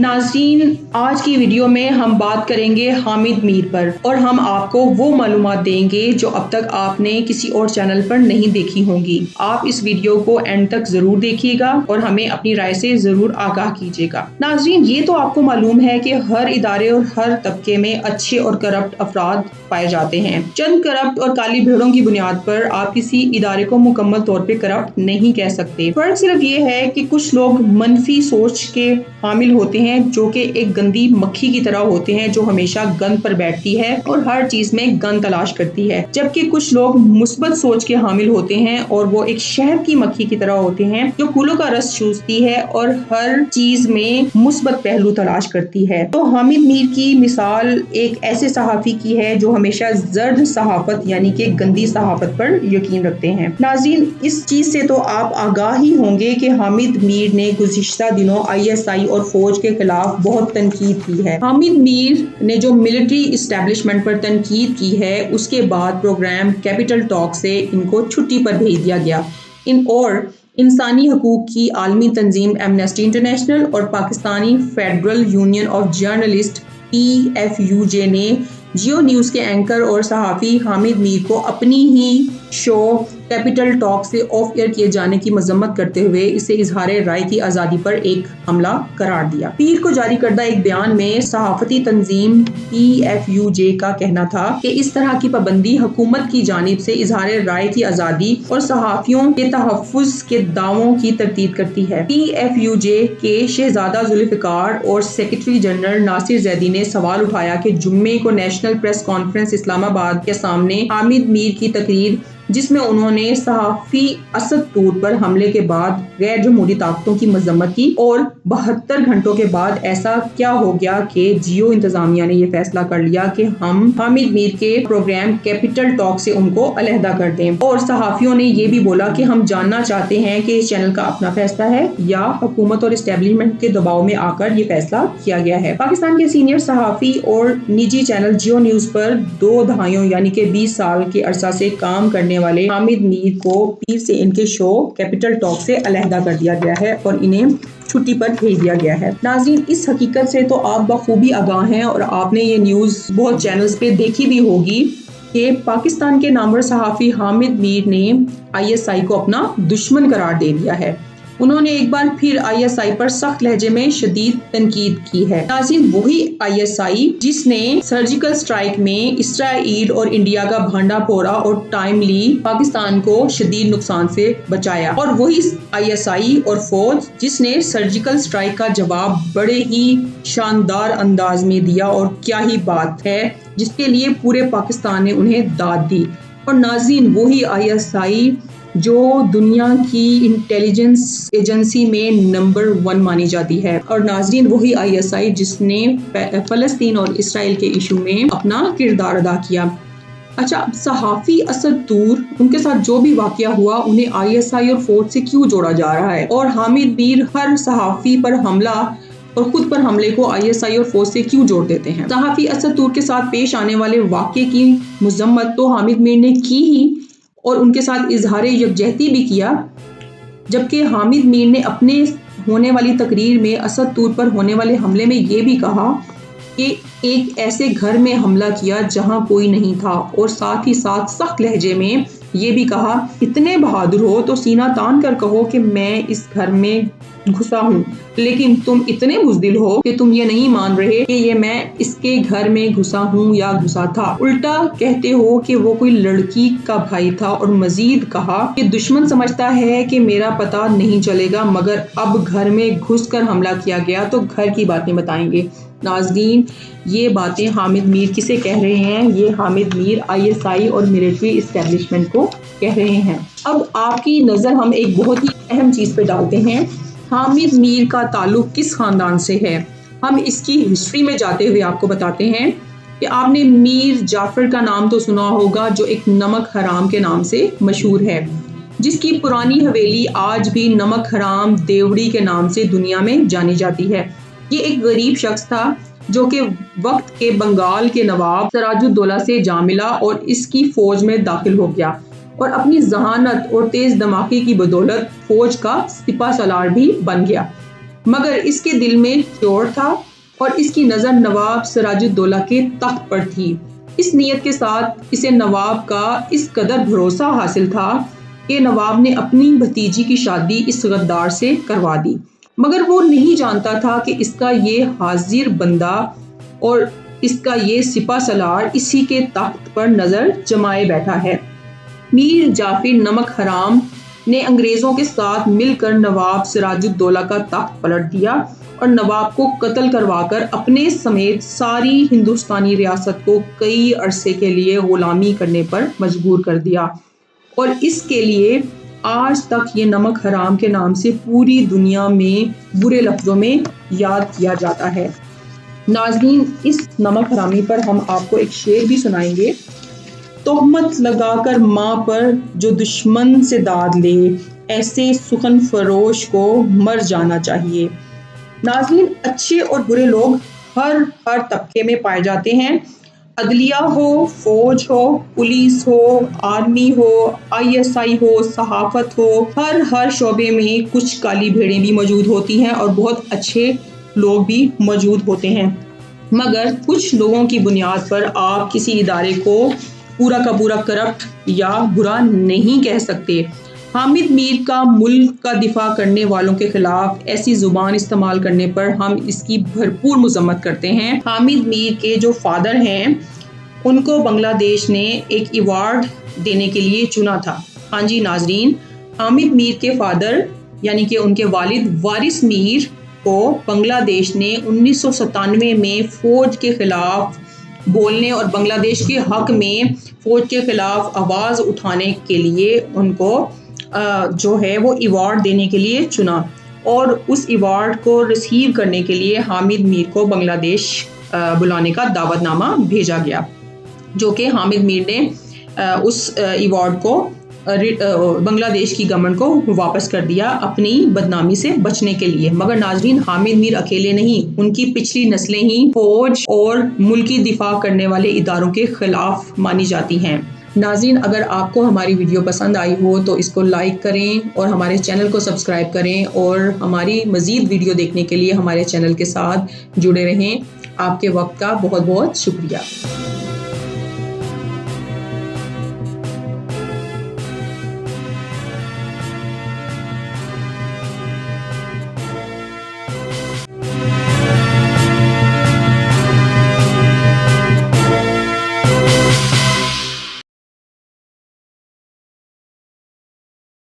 नाज़रीन, आज की वीडियो में हम बात करेंगे हामिद मीर पर और हम आपको वो मालूमात देंगे जो अब तक आपने किसी और चैनल पर नहीं देखी होंगी। आप इस वीडियो को एंड तक जरूर देखिएगा और हमें अपनी राय से जरूर आगाह कीजिएगा। नाज़रीन, ये तो आपको मालूम है कि हर इदारे और हर तबके में अच्छे और करप्ट अफराद पाए जाते हैं। चंद करप्ट और काली भेड़ों की बुनियाद पर आप किसी इदारे को मुकम्मल तौर पे करप्ट नहीं कह सकते। फर्क सिर्फ ये है कि कुछ लोग मनफी सोच के हामिल होते हैं जो कि एक गंदी मक्खी की तरह होते हैं जो हमेशा गंद पर बैठती है और हर चीज में गंद तलाश करती है, जबकि कुछ लोग मुस्बत सोच के हामिल होते हैं और वो एक शहद की मक्खी की तरह होते हैं जो फूलों का रस चूसती है और हर चीज में मुस्बत पहलू तलाश करती है। तो हामिद मीर की मिसाल एक ऐसे सहाफी की है जो हमेशा जर्द सहाफत यानी कि गंदी सहाफत पर यकीन रखते हैं। नाज़रीन, इस चीज से तो आप आगाह ही होंगे कि हामिद मीर ने गुज़िश्ता दिनों ISI और फौज के खिलाफ बहुत तनकीद की है। हामिद मीर ने जो मिलिट्री इस्टेब्लिशमेंट पर तनकीद की है उसके बाद प्रोग्राम कैपिटल टॉक से इनको छुट्टी पर भेज दिया गया। इंसानी हकूक की आलमी तंजीम एमनेस्टी इंटरनेशनल और Pakistani federal union of journalist PFUJ ने जियो न्यूज़ के एंकर और सहाफ़ी हामिद मीर को अपनी ही शो कैपिटल टॉक से ऑफ एयर किए जाने की मजम्मत करते हुए इसे इजहार राय की आज़ादी पर एक हमला करार दिया। पीर को जारी करदा एक बयान में सहाफ़ती तंजीम PFUJ का कहना था कि इस तरह की पाबंदी हुकूमत की जानिब से इजहार राय की आज़ादी और सहाफ़ियों के तहफ़्फ़ुज़ के दावों की तरदीद करती है। PFUJ के शहजादा जुल्फ़िकार और सेक्रेटरी जनरल नासिर जैदी ने सवाल उठाया कि जुम्मे को नेशनल प्रेस कॉन्फ्रेंस इस्लामाबाद के सामने हामिद मीर की तकरीर जिसमें उन्होंने सहाफ़ी असद तूर पर हमले के बाद गैर जमहूरी ताकतों की मजम्मत की और 72 घंटों के बाद ऐसा क्या हो गया कि जियो इंतजामिया ने यह फैसला कर लिया कि हम हामिद मीर के प्रोग्राम कैपिटल टॉक से उनको अलहदा कर दें। और सहाफ़ियों ने यह भी बोला कि हम जानना चाहते हैं कि इस चैनल का अपना फैसला है या हुकूमत और एस्टेब्लिशमेंट के दबाव में आकर ये फैसला किया गया है। पाकिस्तान के सीनियर सहाफ़ी और निजी चैनल जियो न्यूज़ पर 2 दहाइयों यानी कि 20 साल के अरसा से काम करने वाले हामिद मीर को पीर से इनके शो कैपिटल टॉक से अलहदा कर दिया गया है और इन्हें छुट्टी पर भेज दिया गया है। नाज़रीन, इस हकीकत से तो आप बखूबी आगाह हैं और आपने ये न्यूज़ बहुत चैनल्स पे देखी भी होगी कि पाकिस्तान के नामवर सहाफ़ी हामिद मीर ने ISI को अपना दुश्मन करार दे दिया है। उन्होंने एक बार फिर ISI पर सख्त लहजे में शदीद तनकीद की है। नाज़रीन, वही ISI जिसने सर्जिकल स्ट्राइक में इसराइल और इंडिया का भांडा फोड़ा और टाइमली पाकिस्तान को शदीद नुकसान से बचाया, और वही ISI और फौज जिसने सर्जिकल स्ट्राइक का जवाब बड़े ही शानदार अंदाज में दिया और क्या ही बात है, जिसके लिए पूरे पाकिस्तान ने उन्हें दाद दी। और नाज़रीन, वही ISI जो दुनिया की इंटेलिजेंस एजेंसी में नंबर 1 मानी जाती है, और नाज़रीन वही ISI जिसने फ़लस्तीन और इसराइल के इशू में अपना किरदार अदा किया। अच्छा, सहाफ़ी असद तूर, उनके साथ जो भी वाक़या हुआ उन्हें ISI और फौज से क्यों जोड़ा जा रहा है, और हामिद मीर हर सहाफ़ी पर हमला और खुद पर हमले को ISI और फौज से क्यों जोड़ देते हैं। सहाफ़ी असद तूर के साथ पेश आने वाले वाक़े की मजम्मत तो हामिद मीर ने की ही और उनके साथ इजहार यकजहती भी किया, जबकि हामिद मीर ने अपने होने वाली तकरीर में असद तूर पर होने वाले हमले में ये भी कहा कि एक ऐसे घर में हमला किया जहां कोई नहीं था, और साथ ही साथ सख्त लहजे में ये भी कहा, इतने बहादुर हो तो सीना तान कर कहो कि मैं इस घर में घुसा हूँ, लेकिन तुम इतने बुज़दिल हो कि तुम ये नहीं मान रहे कि ये मैं इसके घर में घुसा हूँ या घुसा था। उल्टा कहते हो कि वो कोई लड़की का भाई था, और मजीद कहा कि दुश्मन समझता है कि मेरा पता नहीं चलेगा, मगर अब घर में घुसकर हमला किया गया तो घर की बातें बताएंगे। नाज़रीन, ये बातें हामिद मीर किसे कह रहे हैं? ये हामिद मीर ISI और मिलिट्री इस्टेब्लिशमेंट को कह रहे हैं। अब आपकी नज़र हम एक बहुत ही अहम चीज़ पे डालते हैं, हामिद मीर का ताल्लुक किस खानदान से है। हम इसकी हिस्ट्री में जाते हुए आपको बताते हैं कि आपने मीर जाफर का नाम तो सुना होगा, जो एक नमक हराम के नाम से मशहूर है, जिसकी पुरानी हवेली आज भी नमक हराम देवड़ी के नाम से दुनिया में जानी जाती है। ये एक गरीब शख्स था जो कि वक्त के बंगाल के नवाब सराजुद्दौला से जा मिला और इसकी फौज में दाखिल हो गया, और अपनी जहानत और तेज दिमागी की बदौलत फौज का सिपा सलार भी बन गया। मगर इसके दिल में शोर था और इसकी नज़र नवाब सिराजुद्दौला के तख्त पर थी। इस नीयत के साथ इसे नवाब का इस कदर भरोसा हासिल था कि नवाब ने अपनी भतीजी की शादी इस गद्दार से करवा दी, मगर वो नहीं जानता था कि इसका ये हाजिर बंदा और इसका ये सिपा सलार इसी के तख्त पर नजर जमाए बैठा है। मीर जाफर नमक हराम ने अंग्रेजों के साथ मिलकर नवाब सिराजुद्दौला का तख्त पलट दिया और नवाब को कत्ल करवाकर अपने समेत सारी हिंदुस्तानी रियासत को कई अरसे के लिए गुलामी करने पर मजबूर कर दिया और इसके लिए आज तक ये नमक हराम के नाम से पूरी दुनिया में बुरे लफ्जों में याद किया जाता है। नाज़रीन, इस नमक हरामी पर हम आपको एक शेर भी सुनाएंगे। तोहमत लगाकर माँ पर जो दुश्मन से दाद ले, ऐसे सुखन फरोश को मर जाना चाहिए। नाज़रीन, अच्छे और बुरे लोग हर तबके में पाए जाते हैं। अदलिया हो, फौज हो, पुलिस हो, आर्मी हो, ISI हो, सहाफत हो, हर शोबे में कुछ काली भेड़ें भी मौजूद होती हैं और बहुत अच्छे लोग भी मौजूद होते हैं। मगर कुछ लोगों की बुनियाद पर आप किसी इदारे को पूरा का पूरा करप्ट या बुरा नहीं कह सकते। हामिद मीर का मुल्क का दिफा करने वालों के खिलाफ ऐसी जुबान इस्तेमाल करने पर हम इसकी भरपूर मजम्मत करते हैं। हामिद मीर के जो फादर हैं उनको बांग्लादेश ने एक अवार्ड देने के लिए चुना था। हाँ जी नाजरीन, हामिद मीर के फादर यानी कि उनके वालिद वारिस मीर को बांग्लादेश ने 1997 में फौज के खिलाफ बोलने और बांग्लादेश के हक में फौज के खिलाफ आवाज़ उठाने के लिए उनको जो है वो अवार्ड देने के लिए चुना और उस अवार्ड को रिसीव करने के लिए हामिद मीर को बांग्लादेश बुलाने का दावतनामा भेजा गया, जो कि हामिद मीर ने उस अवार्ड को बांग्लादेश की गवर्नमेंट को वापस कर दिया अपनी बदनामी से बचने के लिए। मगर नाजरीन, हामिद मीर अकेले नहीं, उनकी पिछली नस्लें ही फौज और मुल्की दिफा करने वाले इदारों के खिलाफ मानी जाती हैं। नाज़रीन, अगर आपको हमारी वीडियो पसंद आई हो तो इसको लाइक करें और हमारे चैनल को सब्सक्राइब करें और हमारी मज़ीद वीडियो देखने के लिए हमारे चैनल के साथ जुड़े रहें। आपके वक्त का बहुत बहुत शुक्रिया।